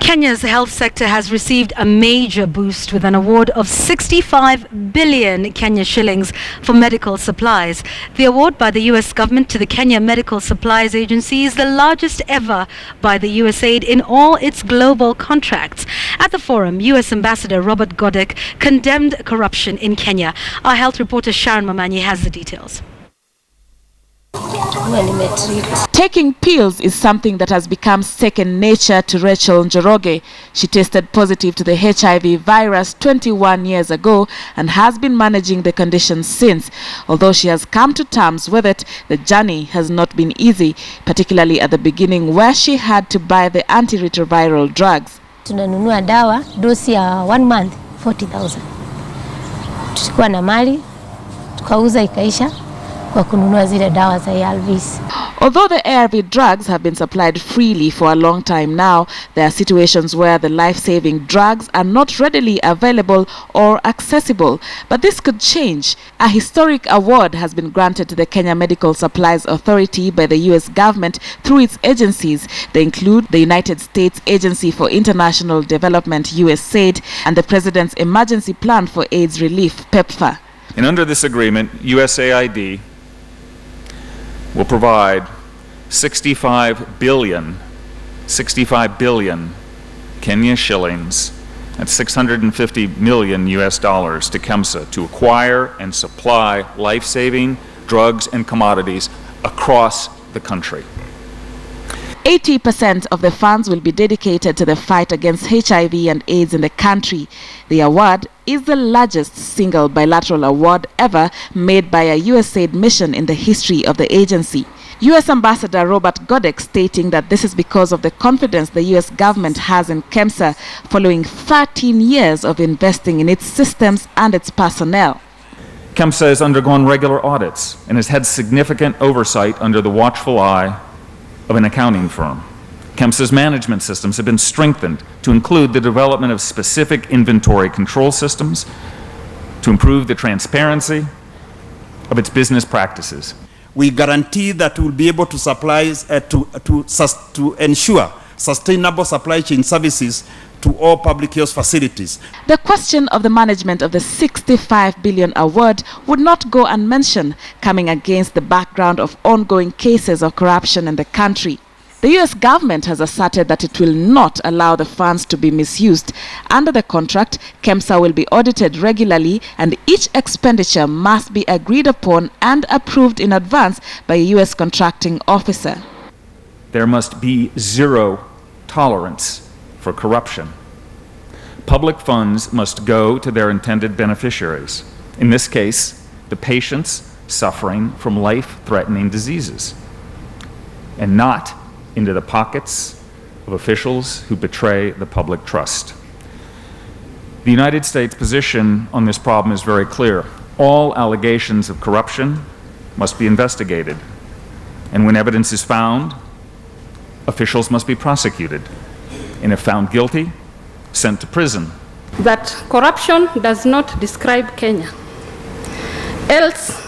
Kenya's health sector has received a major boost with an award of 65 billion Kenya shillings for medical supplies. The award by the US government to the Kenya Medical Supplies Agency is the largest ever by the USAID in all its global contracts. At the forum, US Ambassador Robert Godek condemned corruption in Kenya. Our health reporter Sharon Mamanyi has the details. Taking pills is something that has become second nature to Rachel Njoroge. She tested positive to the HIV virus 21 years ago and has been managing the condition since. Although she has come to terms with it, the journey has not been easy, particularly at the beginning where she had to buy the antiretroviral drugs. Tunanunua dawa dosi ya 1 month 40,000. Tulikuwa na mali tukauza ikaisha. Although the ARV drugs have been supplied freely for a long time now, there are situations where the life-saving drugs are not readily available or accessible. But this could change. A historic award has been granted to the Kenya Medical Supplies Authority by the US government through its agencies. They include the United States Agency for International Development, USAID, and the President's Emergency Plan for AIDS Relief, PEPFAR. And under this agreement, USAID will provide 65 billion Kenya shillings, that's 650 million US dollars to KEMSA to acquire and supply life-saving drugs and commodities across the country. 80% of the funds will be dedicated to the fight against HIV and AIDS in the country. The award is the largest single bilateral award ever made by a USAID mission in the history of the agency. US Ambassador Robert Godek stating that this is because of the confidence the US government has in KEMSA following 13 years of investing in its systems and its personnel. KEMSA has undergone regular audits and has had significant oversight under the watchful eye of an accounting firm. KEMSA's management systems have been strengthened to include the development of specific inventory control systems to improve the transparency of its business practices. We guarantee that we will be able to supply, to ensure sustainable supply chain services to all public health facilities. The question of the management of the 65 billion award would not go unmentioned, coming against the background of ongoing cases of corruption in the country. The US government has asserted that it will not allow the funds to be misused. Under the contract, KEMSA will be audited regularly and each expenditure must be agreed upon and approved in advance by a US contracting officer. There must be zero tolerance for corruption. Public funds must go to their intended beneficiaries. In this case, the patients suffering from life-threatening diseases, and not into the pockets of officials who betray the public trust. The United States position on this problem is very clear. All allegations of corruption must be investigated, and when evidence is found, officials must be prosecuted, and if found guilty, sent to prison. That corruption does not describe Kenya. Else,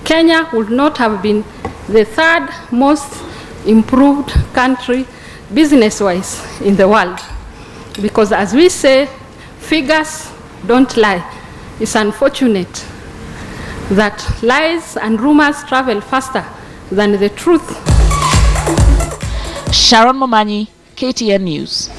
Kenya would not have been the third most improved country business-wise in the world. Because as we say, figures don't lie. It's unfortunate that lies and rumors travel faster than the truth. Sharon Mamanyi, KTN News.